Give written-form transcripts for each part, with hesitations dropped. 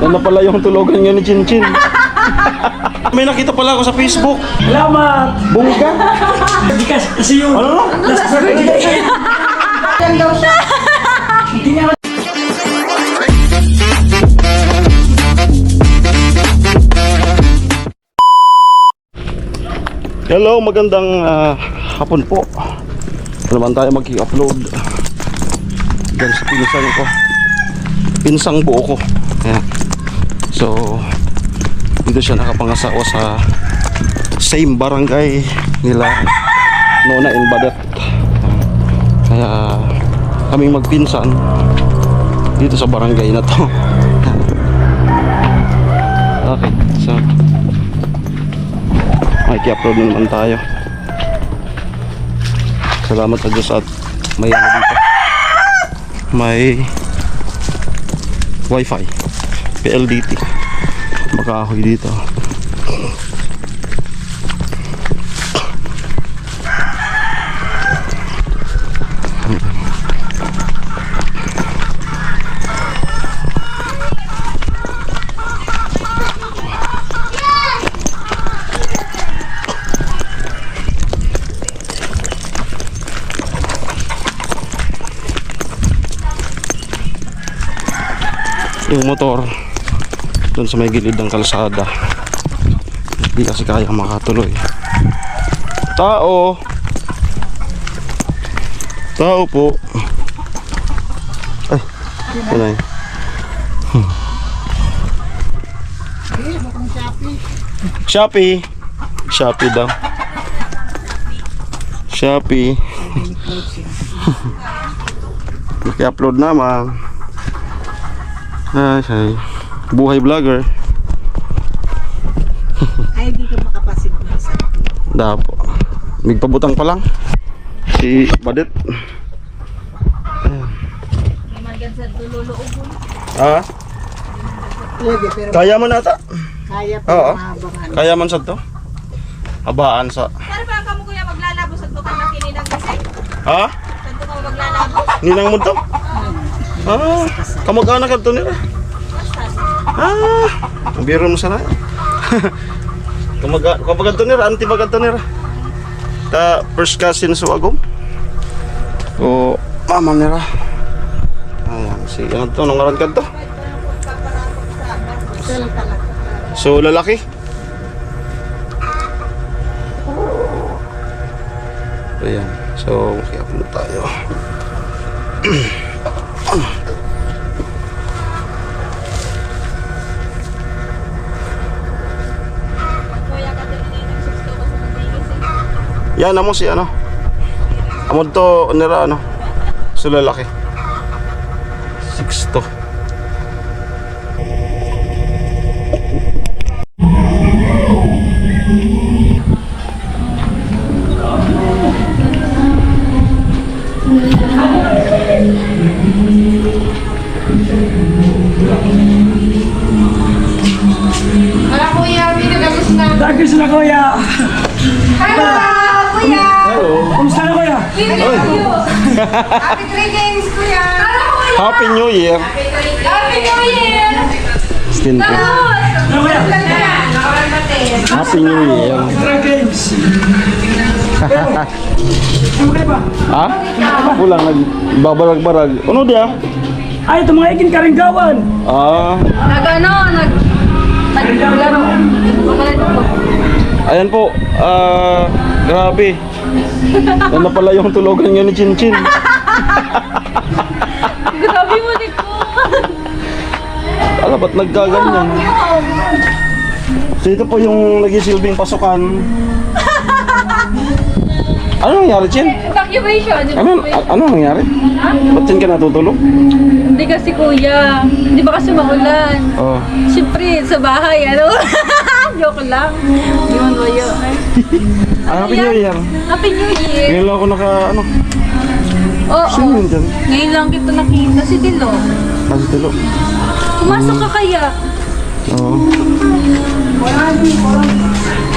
Yan na pala yung tulugan niya ni Chinchin. May nakita pala ako sa Facebook. Salamat! Bungka? Hindi kasi yun. Ano? Yan daw siya. Hindi nga. Hello, magandang hapon po. Naman tayo mag-i-upload dyan sa pinsang ko. Pinsang buo ko. Ayan. So, dito siya nakapangasawa sa same barangay nila Nona and Badet. Kaya kaming magpinsan dito sa barangay na to. Okay, so maki-upload na naman tayo. Salamat sa Diyos at may ano dito, may wifi PLDT, makahoy dito. Yung motor doon sa may gilid ng kalsada, hindi kasi kaya makatuloy. Tao po. Ay, ano yun? Shopee daw. Shopee. Naki-upload naman. Ay, buhay vlogger. Ay, di ka makapasin ko sa Dapo. Nagpabutang pa lang si Badet. Ah? Kaya man ata? kaya pa Oo. mahabangan. Kaya man sa to? Habaan sa... Pero parang kamu kuya maglalabo sa tukang na kininang kasi. Ha? Sa tukang maglalabo. Ninang mo to? Ah, kamag-anak ka to nila. Ah, biro mo sana. Kapag to nila, anti bagad to nila. Ta first cousin sa agom. O mama nila. Ayan, si ano to, nung ngaran ka to? So lalaki? Ayan, so kaya po tayo. Kuya ka din na yung 6 to kasi magbigis eh. Yan amo si ano. Amo to nira ano. So lalaki. 6 to. Hala kuya, pinagabos na. Dagis na kuya. Hello kuya. Hello. Kumusta na kuya? Happy 3 games kuya. Hello kuya. Happy New Year. Happy New Year. Stinto. Ano kuya? Happy New Year. Drag games. Ano kayo ba? Ha? Pulang nagbabarag-barag. Ano dia? Ay, ito mga ikin karinggawan. Ah, Naglaro. ayan po. Grabe. Yan na pala yung tulugan niya ni Chinchin. Grabe mo ni ko. Ala, ba't nagkaganyan? So ito po yung nagisilbing pasukan. Ano nangyari, Chin? Evacuation. Ano nangyari? Ba't Chin ka natutulog? Hindi kasi kuya. Hindi ba kasi maulan? Oh. Siyempre, sa bahay, ano? Joke lang. Hindi man ba yun? Happy New Year. Happy New Year. Ngayon lang ako ano. Oo. Sino yun dyan? Ngayon lang kita nakita si Dilo. Kasi tulog. Pumasok ka kaya? Oo.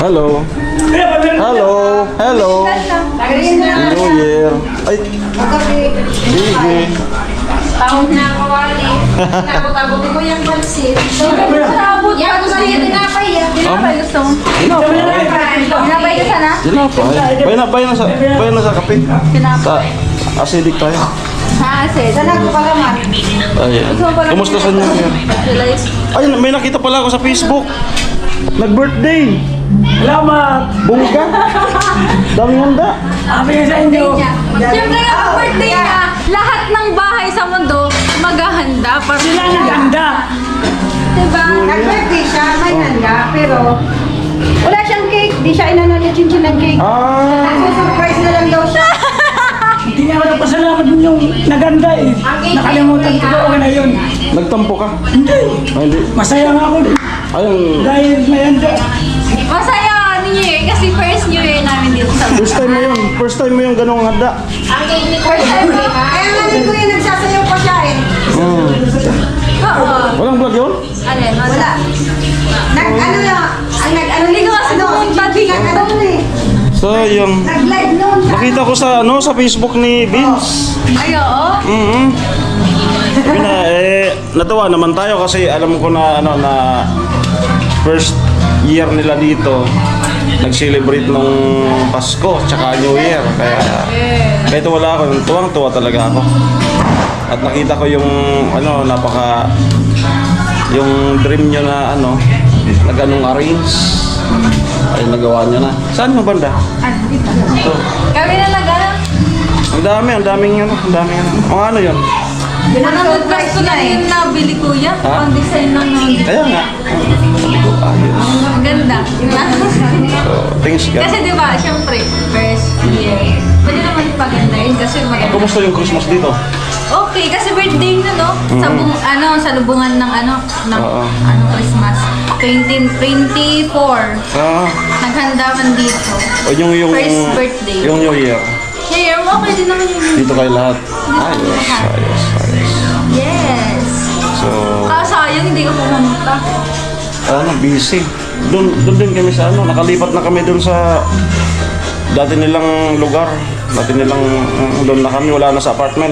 Hello. Hello. Hello. New Year. Ay. Sige. Tawag na kawali. Abot-abot ko yung pansit. Abot. Yan, gusto niya tinapay. Tinapay gusto mo. Tinapay ka sana? Tinapay. Bayan na sa kape. Sa acidic tayo. Ase. Sana ko pala man. Ayan. Kumusta sa inyo? Ayun, may nakita pala ako sa Facebook. Nag-birthday. Salamat. Bungka. Daming handa. Sabi nga sa inyo. Siyempre ang birthday niya, lahat ng bahay sa mundo maghahanda para Sila naganda. Diba? Nag-birthday siya, may handa, pero wala siyang cake. Di siya inano niya chinchin ng cake. Ah. Surprise na lang daw siya. Hindi nga nagpasalamat din yung naganda eh. Nakalimutan ko ba na yun. Nagtampo ka? Hindi. Ay, hindi. Masaya nga ako din. Ayun. Dahil may handa. Masaya New Year kasi first New Year namin dito sa First time mo yun. First time mo yung ganong handa. Ang cake ni first time mo. Kaya nga ni Kuya nagsasayaw pa siya eh. Oo. Walang vlog yun? Alin? Wala. Nag-ano na, ang nag-ano Hindi ko kasi pumunta dito. Nag-ano eh. So, yung... Nag-live noon siya. Nakita ko sa Facebook ni Vince. Ay, oo. Sabi na, natuwa naman tayo kasi alam ko na, na first year nila dito, nag-celebrate nung Pasko, tsaka New Year. Kahit wala ako, tuwang-tuwa talaga ako. At nakita ko yung, yung dream nyo na, nag-anong arrange. Ay, nagawa nyo na. Saan yung banda? Ito. Kami na nag-ano. Ang daming. Ano yun? Anong dress ko na yun nabili kuya? Ha? Ang design ng mga Kaya nga. Sabi ko, ayos. Ang ganda. So, thanks God. Kasi di ba, syempre, first year. Pwede naman pagandahin kasi maganda. Kumusta yung Christmas dito? Okay, kasi birthday na no? Sa lubungan ng Oo. Christmas. 2024. Naghanda man dito. O yung First birthday. Yung New Year. Yeah, okay din naman yun. Dito kayo lahat. Ayos. Yes. So, Sayang hindi ka pumunta. busy. Doon din kami sa nakalipat na kami doon sa dati nilang lugar. Dati nilang doon na kami, wala na sa apartment.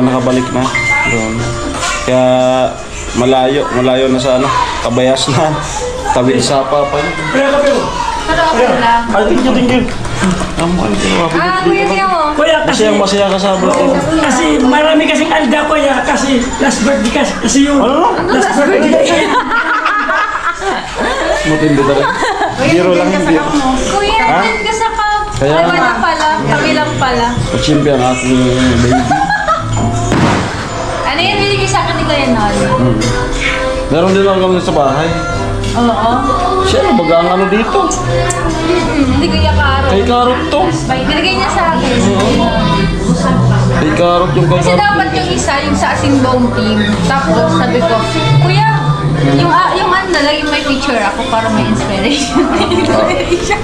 Nakabalik na doon. Kaya malayo na sa Kabayas na. Tawid Sapa pa. Pero okay lang. Ay, thank you. Kuya, tingnan mo. Kuya, kasi Masaya ka sa birthday. kasi marami kasing alda kuya kasi last birthday kasi yung last birthday. Matindi talaga. Biro lang yung biro. Kuya, nandun ka sa cup. Kaya Ay, wala pala. Kami lang pala. Champion ating baby. Ano yan? Binigay sa akin ni Kuya Nol. Meron din lang kami sa bahay. Oo. Siya, bagang dito. Hindi Kuya Karo. Kay Karot to. Binigay niya sa akin. Kay Karot yung kay Kasi Karot. dapat yung isa, yung sa Asimbong team. Tapos sabi ko, Kuya, yung yung may picture ako para may inspiration. Inspiration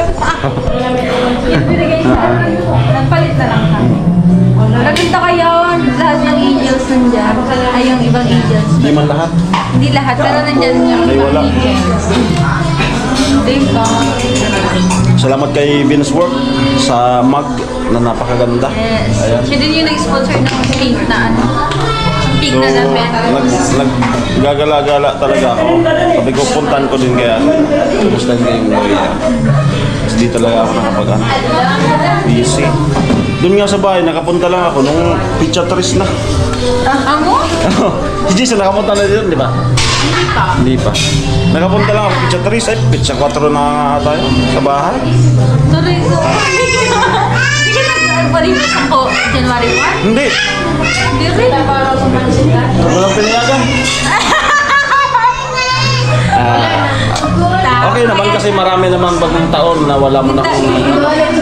Yan, binigay sa akin. Nagpalit na lang kami. Nagpunta kayo, lahat ng angels nandyan. Ay, yung ibang angels. Hindi man lahat. Hindi lahat, pero nandyan yung Ay, wala. angels. Diba? Salamat kay Vince Work sa mug na napakaganda. Yes. Ayan. Siya din yung nag-sponsor ng pink na pink So, na namin. naggagala-gala talaga ako. Sabi ko, puntan ko din kaya. Kumusta din kayong New Year? Kasi di talaga ako busy. Doon nga sa bahay, nakapunta lang ako nung pizza tris na. Amo? Si Jason, nakapunta na dito, di ba? Hindi pa. Nakapunta lang ako pizza tris. Ay, pizza 4 na tayo sa bahay. Tuloy ko. Hindi ka nag-parimas ako January 1? Hindi. Hindi rin. Walang pinayagan. Okay naman kasi marami naman bagong taon na wala mo na kung...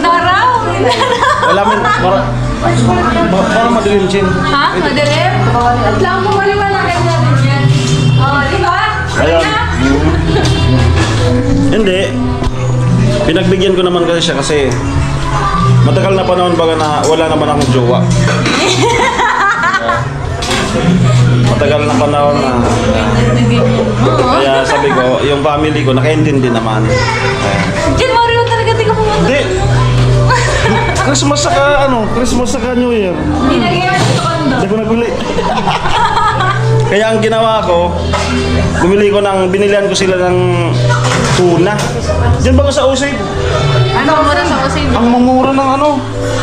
Daraw. Wala mo... Parang madilim, Chin. Ha? Madilim? At lang mo maliwanagan natin yan. Oh, di ba? Ayan. Hindi. Pinagbigyan ko naman kasi siya kasi matagal na panahon baga na wala naman akong jowa. Matagal na panahon na kaya sabi ko, yung family ko nakaintindi naman. Ayan. January 1 talaga di ka pumunta. Hindi. Christmas saka Christmas saka New Year. Binagyan sa kondo. Hindi ko nagbili. Kaya ang ginawa ko, binilihan ko sila ng tuna. Diyan ba ka sa Osave? Ano mura sa Osave? Ang mamura ng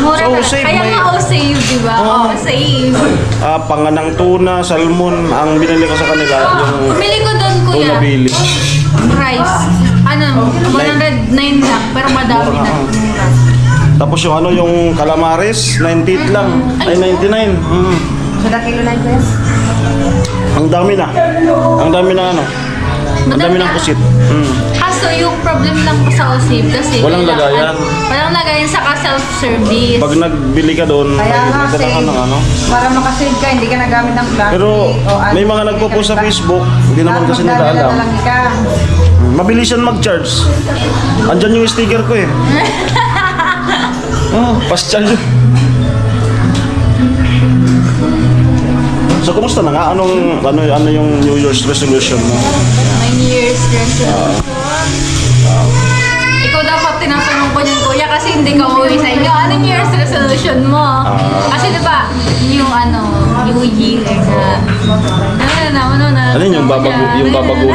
Mura sa ka. Osave. Kaya May nga Osave, di ba? Oo. Osave. panganang tuna, salmon. Ang binili ko sa kanila, yung Bumili ko doon, tuna kuya. bili. Price. 109 lang. Pero madami na. Mura. Tapos yung calamares, 98 lang. Ay, 99. Sada kilo na ito yan. Ang dami na. Ang dami na Ang dami ng pusit. Kaso yung problem lang ko sa Osave kasi Walang lagayan. Walang lagayan saka self-service. Pag nagbili ka doon, Kaya nga, may dala ka save. ng Para makasave ka, hindi ka nagamit ng plastic. Pero o ano, may mga nagpo-post sa Facebook, hindi naman kasi nila Magdadala alam. na lang ka. Mabilis yan mag-charge. Andyan yung sticker ko eh. Fast charge. So, kumusta na nga? Ano yung New Year's resolution mo? My New Year's resolution. Ikaw dapat tinatanong ko niyan, kuya, kasi hindi ka uwi sa inyo. Ano New Year's resolution mo? Kasi diba, yung New Year na... Ano yung babago?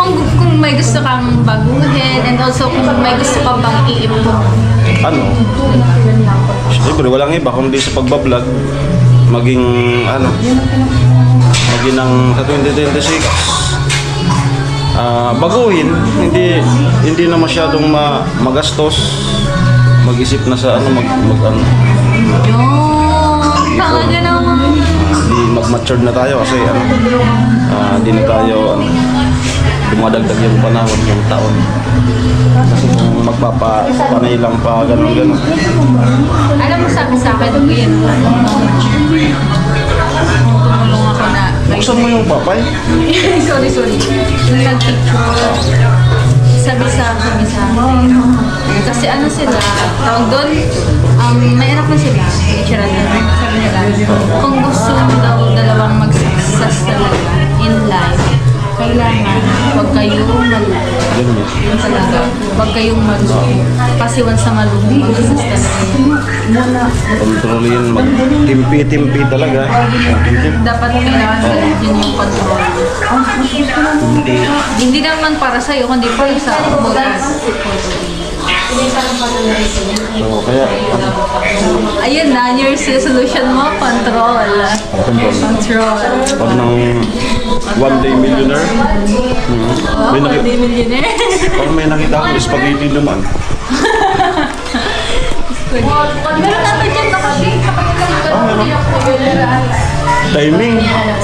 Kung may gusto kang baguhin and also kung may gusto ka bang i-improve. Siyempre, walang iba kundi sa pagbablog. Maging ng sa 2026 baguhin, hindi na masyadong magastos, mag-isip na sa Yun, talaga naman. hindi mag-mature na tayo kasi hindi na tayo dumadagdag yung panahon, yung taon. Kasi kung magpapanay lang pa ganun. Alam mo sabi sa akin, kuya, tumulong ako na Buksan mo yung papay. sorry. Nung nag-picture, sabi sa akin, kasi sila, tawag doon, may anak na sila, picture na, sabi nila, kung gusto mo daw dalawang mag-success talaga in life, kailangan huwag kayong Ganyan. yun talaga, huwag kayong pasiwan sa malubong mag-success talaga. Kontrolin, mag-timpi talaga. Dapat kailangan yun yung control. Hindi naman para sa'yo, kundi para sa bukas. So, kaya, Ayun na, New Year's resolution mo, control. Control. pag ng one day millionaire, Oh, may hindi millionaire. parang may nakita akong spaghetti naman. Meron natin dyan nakasi. Timing.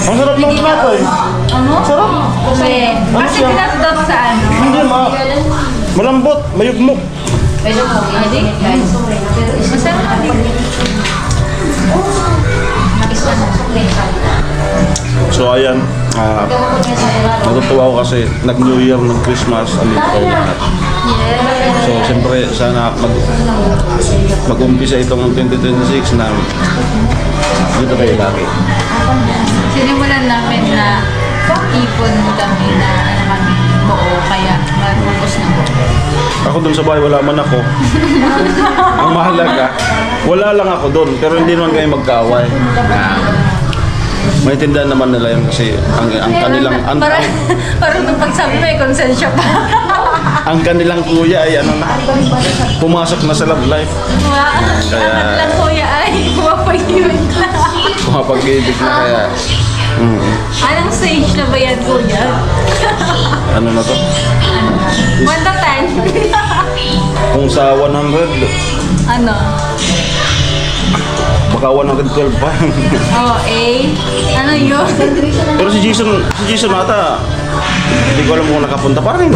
Ang sarap ng plato eh. Ano? Sarap. Kasi pinasdot sa Hindi, malambot, mayugmok. Pwede mo, hindi? Masarap. So ayan, natutuwa ako kasi nag-New Year, nag-Christmas, andito kayo lahat. So siyempre sana mag-umpisa itong 2026 na dito kayo lagi. Sinimulan namin na ipon kami na kami buo, kaya mag-focus na po. Ako dun sa bahay, wala man ako. Ang mahalaga, wala lang ako dun, pero hindi naman kayo magkaaway. Maintindihan naman nila yun kasi ang kanilang Parang nung pagsabi may konsensya pa. ang kanilang kuya ay pumasok na sa love life. Ang lang kuya ay pumapag-ibig na. Pumapag-ibig na kaya. Anong stage na ba yan, kuya? Ano na to? 1 to 10? Kung sa 100, Ano? baka 112 pa. Oh, ano yun? Pero si Jason ata, hindi ko alam kung nakapunta pa rin.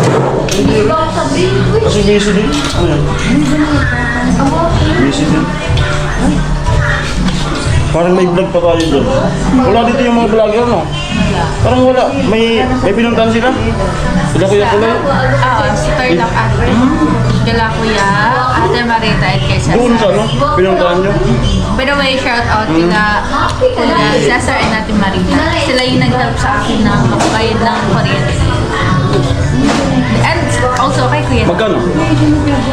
Kasi busy din. Ano yan? Busy din. Parang may vlog pa tayo doon. Wala dito yung mga vlogger, no? Parang wala. May pinuntahan sila. Sila Kuya Kulay. Oo, si Tarlac Ate. Kala Kuya, Ate Marita at kay Cesar. Doon sa ano? Pinuntahan nyo. By the way, shout out kila Cesar and Ate Marita. Sila yung nag-help sa akin na magbayad ng kuryente. And Also, kay Kuya. Magkano?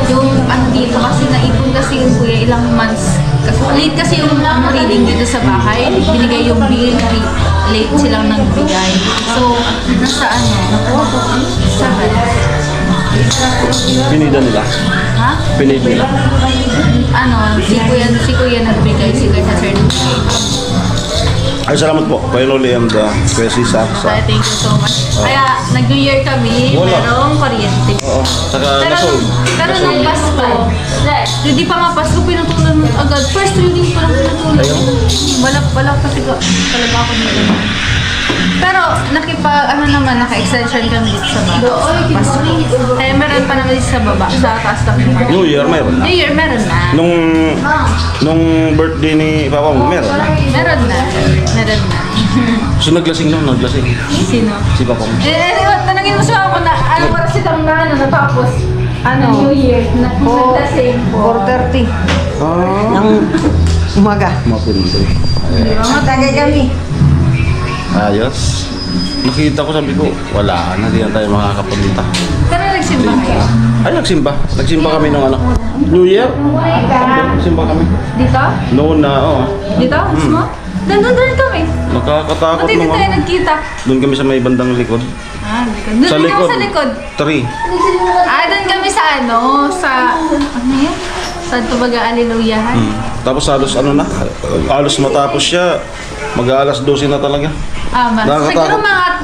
Yung ano dito kasi naipon kasi yung Kuya ilang months. Late kasi yung reading dito sa bahay. Binigay yung bill, late silang nagbigay. So, nasa ano? 7. Pinida nila. Ha? Pinida nila. Ano, si Kuya nagbigay sila sa certificate. Ay, salamat po. Kuya Noli and Kuya Sisa. Kaya thank you so much. Kaya nag-New Year kami, Wala. merong kuryente. Oo. Saka Pero nung Pasko, hindi pa nga Pasko, pinutulan mo agad. First reading pa lang pinutulan. Wala kasi talaga ako nito. Pero naka-extension kami dito sa baba. Pasko. Kaya meron pa naman dito sa baba, sa taas lang yung New Year, mayroon na. New Year, meron na. Nung birthday ni Papa mo, meron na. Meron na. So naglasing no? Naglasing. Sino? Si Papa mo. Tanangin mo sa ako na anong oras silang na natapos? New Year. Naglasing. 4:30 Ah. ng umaga. Mapundo. Matagay kami. Ayos. Nakita ko, sabi ko, wala na, di na tayo makakapunta. Pero nagsimba kayo? Ay, nagsimba. Nagsimba kami nung ano. New Year? Nagsimba kami. Dito? Noon na, oo. Dito? Mismo? Nandun din kami. Nakakatakot Buti din tayo naman. nagkita. Doon kami sa may bandang likod. Likod. Doon din ako sa likod. 3. Doon kami sa ano yun? Saan to baga aliluyahan? Tapos halos halos matapos siya, mag-aalas 12 na talaga. Nakakatakot. Siguro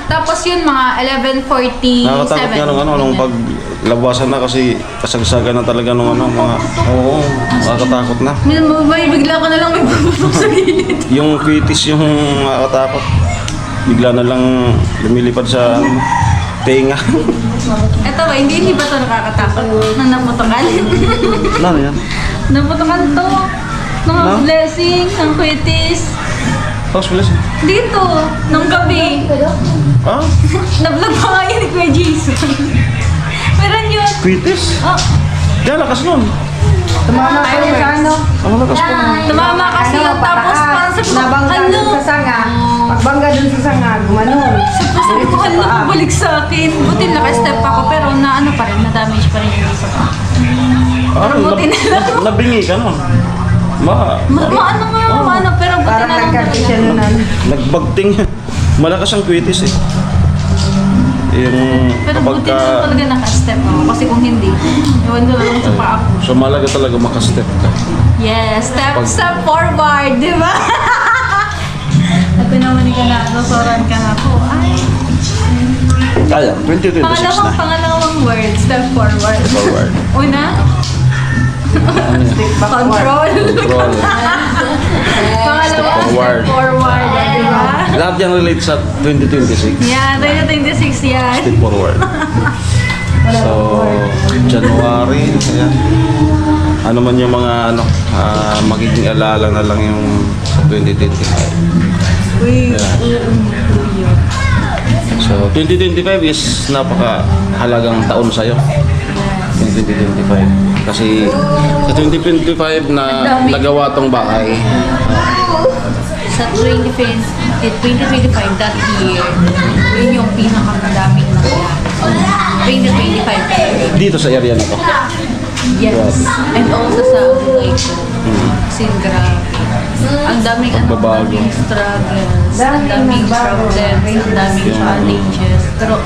tapos yun mga 11:47. Nakakatakot nga nung paglabasan na kasi kasagsagan na talaga nung mga, oo, nakakatakot na. Bigla ko na lang may puputok sa gilid. Yung kwitis yung nakakatakot. Bigla na lang lumilipad sa tenga. Ito ba, hindi ba ito nakakatakot? Nang naputokan? Ano yan? Naputokan to. Nung No? blessing, ng kwitis. Tapos bilis. Dito, nung gabi. Ah? Na-vlog pa nga yun ni Kuya Jason. Meron yun. Kwitis? Oh, Yan, lakas nun. Tumama ko yung sa ano. Ang lakas pa. tumama kasi yun. Tapos parang sa Nabangga dun sa sanga. Pagbangga dun sa sanga, gumanon. Sabi ko, ano bumalik sa akin. Buti naka-step ako pero na ano pa rin, na-damage pa rin yung isa pa. Ah, buti na lang. Nabingi ka nun. Maano nga, pero buti Parang na lang nagkakisya talaga. nun. Nagbagting. Malakas ang kwitis eh. Yung Pero kapag buti na lang talaga naka-step ako. Kasi kung hindi, iwan ko na lang sa paa ko. so malaga talaga makastep ka. Yes, step forward, di ba? At naman ka na, nasoran ka na po. Ay, Kaya, 2026 na. pangalawang word, step forward. Forward. Una, control. Control. Pangalawa, Forward. step forward, di ba? Lahat yan relate sa 2026. Yan, 2026 yan. Step forward. So, January, ayan. Ano man yung mga magiging alaala na lang yung sa 2025. Uy, So, 2025 is napaka-halagang taon sa'yo. 2025. Kasi sa 2025 na nagawa tong bahay, sa 2025 that year, yun yung pinakamadaming nangyari. 2025. dito sa area na to. Yes. And also sa buhay ko. Kasi grabe. Ang daming Pagbabago. ang daming struggles, ang daming problems, ang daming challenges. Pero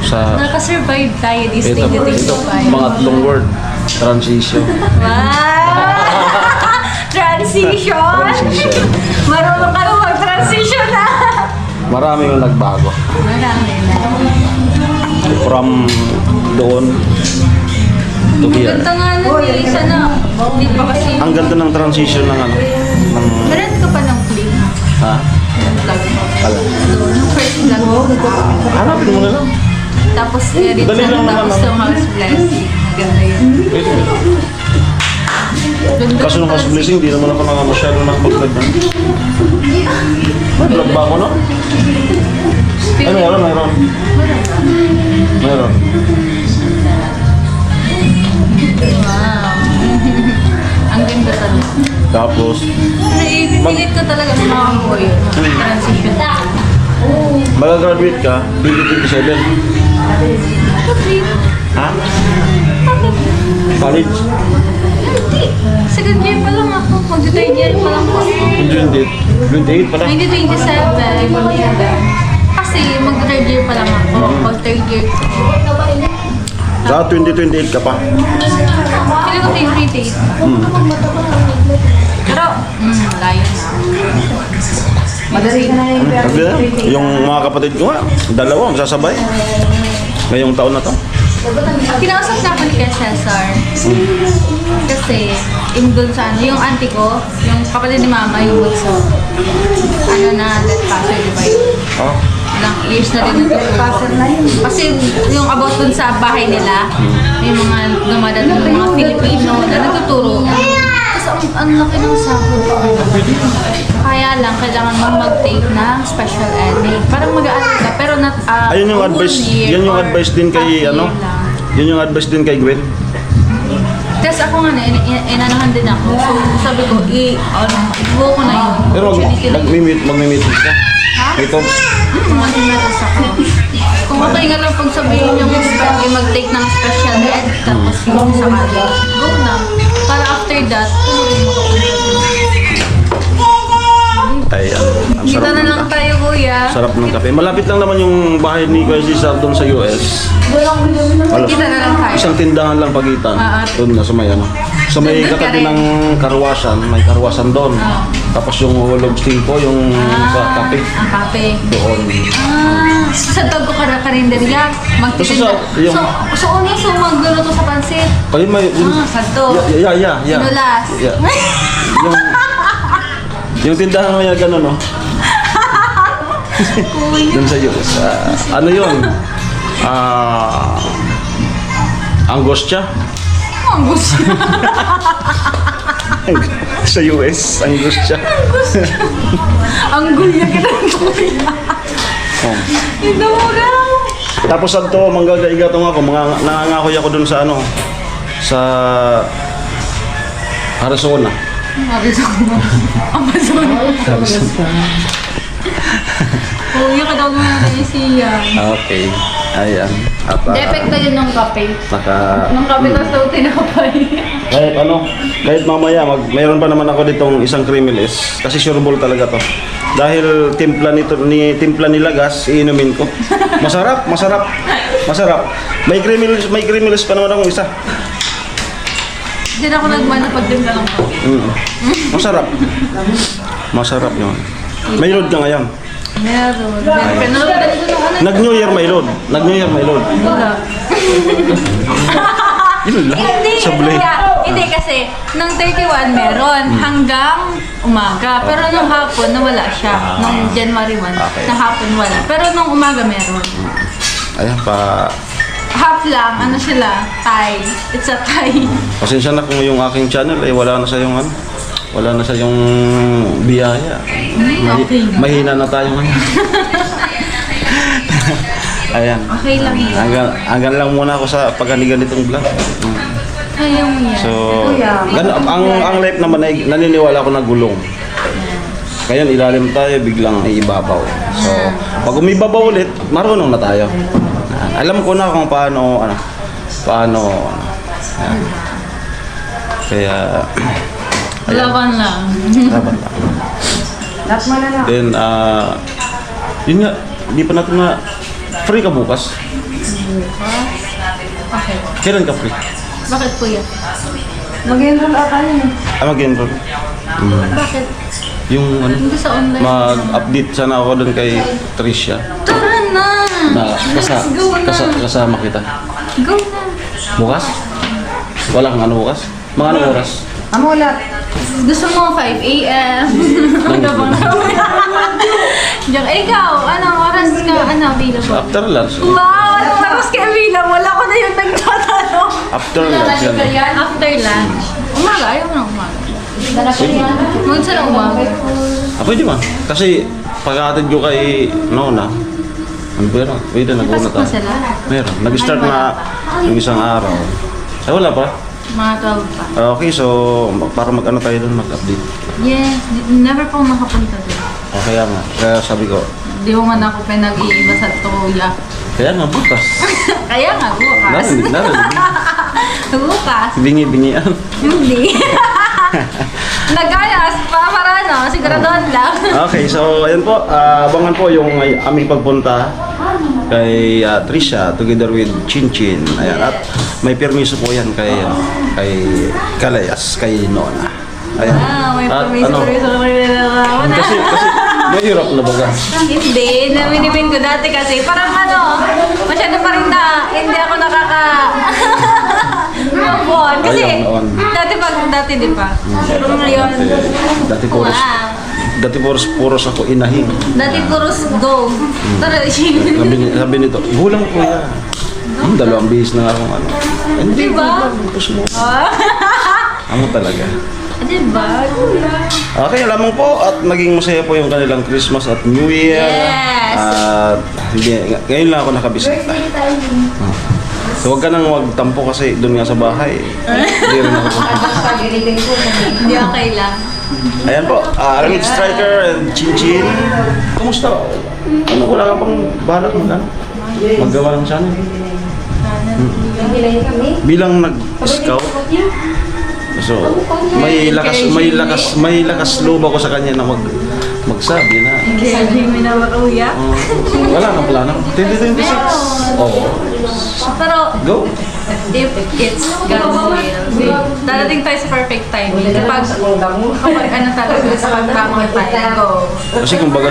Sa nakasurvive tayo this ito, 2025. mga tatlong word, transition. Wow! Transition! Transition. Marunong ka naman mag-transition na! Marami yung nagbago. Marami na. From doon to here. Ganda nga na eh. Sana, hindi pa kasi. Ang ganda ng transition ng ng Meron ka pa ng clip. ha? Vlog mo. Kala. Yung first vlog mo. Hanapin mo na lang. Tapos edit Dali lang na. Tapos naman. yung house blessing. Ganda yun. Ganda Kaso nung ng house blessing, di naman ako masyado nakapag-vlog na. May vlog ba ako, no? Ay, mayroon. Mayroon. Wow. Ang ganda talaga. Tapos, Pipilit ko talaga sa mga boy. Transition. mag-graduate ka, 2027. Bakit? Ha? College? Hindi. Second year pa lang ako. Mag-third year pa lang po. 28 pala. 2027. Kasi mag-third year pa lang ako. Mag-third year. Sa 2028 ka pa. Feeling ko 2028. Pero, layo na. Madali ka na yung Sabi na, yung mga kapatid ko nga, dalawa, masasabay. Ngayong taon na to. Kinausap na ako ni Kuya Cesar. Kasi, doon sa ano, yung auntie ko, yung kapatid ni Mama, yung bunso. Ano na, that passer, di ba yun? Oh. Ilang years na din nagtuturo. Kasi yung about dun sa bahay nila, may mga dumadating ng mga Filipino na nagtuturo. Tapos ang laki ng sahod. Kaya lang, kailangan mong mag-take ng special ed. Parang mag-aaral ka, pero not Ayun yung a whole advice, year yan yung or advice din half kay year ano? lang. Yun yung advice din kay Gwen. Tapos ako nga na, inanahan din ako. So sabi ko, i-go ko na yun. Pero Opportunity na yun. magmi-meet ka. Ito, Mag-imatas ako. Kung okay nga lang pag sabihin yung mag-take ng special ed, tapos yung sa college, go na. Para after that, tuloy mo ay, ang Kita sarap na ng lang kape. tayo, kuya. Sarap ng kape. Malapit lang naman yung bahay ni Kuya Cesar doon sa US. Wala. Kita na lang tayo. Isang tindahan lang pagitan. Doon na sa may ano. Sa may Doon ka katabi rin. ng karwasan, may karwasan doon. Tapos yung hulog ko, yung kape. Ang kape. Doon. Sa tag ko karinderya, magtitinda. Yung- So, magluluto sa pansit. Ay, may... Santo. Yeah. Sinulas. Yeah. yung tindahan mo yan, gano'n, no? Doon sa US. Ano yun? Angostia? Ang gusto. Sa US, Angostia. Ang gulya kita ng kuya. Oh. Inuraw. Tapos adto manggagaigatong ako, nangangakoy ako dun sa ano, sa Arizona. Amazon. Kuya ka daw muna tayo siya. Okay. Ayan. At Depekto yun ng kape. Nung kape tapos daw tinapay. kahit mamaya mayroon pa naman ako ditong isang creamyless kasi sureball talaga to. Dahil timpla nila gas, iinumin ko. Masarap. May creamyless pa naman akong isa. Diyan ako nagmana pag din ka ng kape. Masarap yun. May load ka ngayon. Meron. Pinanood ko nung ano. Nag-New Year may load. Wala. Yun lang. Hindi, Sablay. hindi kasi nung 31 meron hanggang umaga. Pero nung hapon nawala siya. Nung January 1, Okay. na hapon wala. Pero nung umaga meron. Ayan pa. Half lang, ano sila? Thai. It's a Thai. Pasensya na kung yung aking channel wala na sa yung ano. Wala na sa yung biyaya. Okay. Mahina na tayo ngayon. Ayan. Okay lang yun. Hanggang lang muna ako sa pagganiganitong vlog. Kaya mo yan. So, ang life naman ay naniniwala ko na gulong. Kaya ilalim tayo, biglang iibabaw. So, pag umibabaw ulit, marunong na tayo. Alam ko na kung paano. Ayan. Kaya, Laban lang. laban lang. Lahat mo na lang. Then, yun nga, hindi pa natin na free ka bukas. Okay. Kailan ka free? Bakit kuya? Mag-enroll ata yun eh. Mag-enroll. Bakit? Yung ano, Hindi sa online. mag-update sana ako doon kay Tricia. Tara na! Na Go na! kasama kita. Go na! Bukas? Wala kang ano bukas? Mga anong oras? Amulat. Gusto mo 5 a.m. Ano bang Diyan, ikaw, anong oras ka, available? After lunch. Wow, anong oras ka available? Wala ko na yung nagtatanong. After lunch yan. After lunch. Umaga, ayaw mo na umaga. Magod sa umaga. Pwede ba? Kasi pagkakatid ko kay Nona, ano ba yun? Pwede na Pasok na sila? Meron. Nag-start na yung isang araw. Ay, wala pa. Mga 12 pa. Okay, so para mag-ano tayo doon, mag-update. Yes, never pa ako nakapunta doon. O kaya nga, kaya sabi ko, Di ko man ako pinag-iiba sa Toya. Kaya nga bukas. Kaya nga, bukas. Narinig. Bukas. Bingi-bingian. Hindi. Nagayas, para ano, siguraduhan lang. Okay, so ayan po, abangan po yung aming pagpunta kay Trisha together with Chinchin. Ayan, at may permiso po yan kay Kalayas, kay Nona. Ayan. May At permiso na. Kasi mahirap na baga. Hindi, naminimin ko dati kasi parang masyado pa rin na hindi ako move on. Kasi Ayun, dati di ba? Pero ngayon, Dati puros, wow. dati puros ako inahing. Dati puros go. Tara, Sabi nito, gulang ko yan. Dalawang bihis na nga akong ano. Hindi Diba? Tapos mo. Ano talaga. Diba? Okay, lamang po at naging masaya po yung kanilang Christmas at New Year. Yes. At ngayon lang ako nakabisita. So huwag ka nang magtampo kasi doon nga sa bahay. Hindi rin ako tampo. Hindi okay lang. Ayan po, Ramid Striker and Chinchin. Kumusta? Ano, wala ka pang balak mo lang? Maggawa ng channel. Bilang nag-scout, so may lakas loob ako sa kanya na magsabi na Hindi mo na makuya. wala nang plano. 2026. Oo. Pero, Go. if it's God's will, darating tayo sa perfect timing. Kapag ano talaga sa pagtamang tayo, go. Kasi kumbaga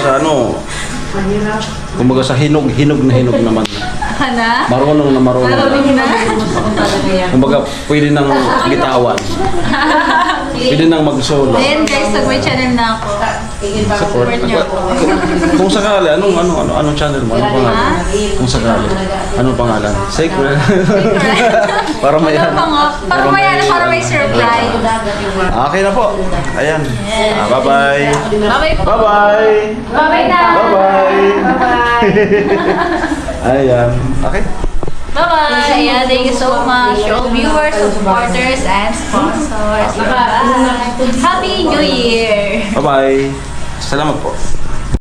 sa hinog naman. Hana? Marunong na marunong. Narating na? Talaga yan. Kumbaga pwede nang bitawan. Pwede nang mag-solo. Then guys, nag-my channel na ako. Support niyo ako. Kung sakali, anong channel mo? Anong pangalan? Kung sakali, anong pangalan? Sacred. Para may Para may surprise. Okay na po. Ayan. Bye-bye. Bye-bye po. Bye-bye. Bye-bye na. Bye-bye. Ayan. Okay. Bye-bye. Yeah, thank you so much to all viewers, supporters, and sponsors. Bye-bye. Happy New Year. Bye-bye. Salamat po.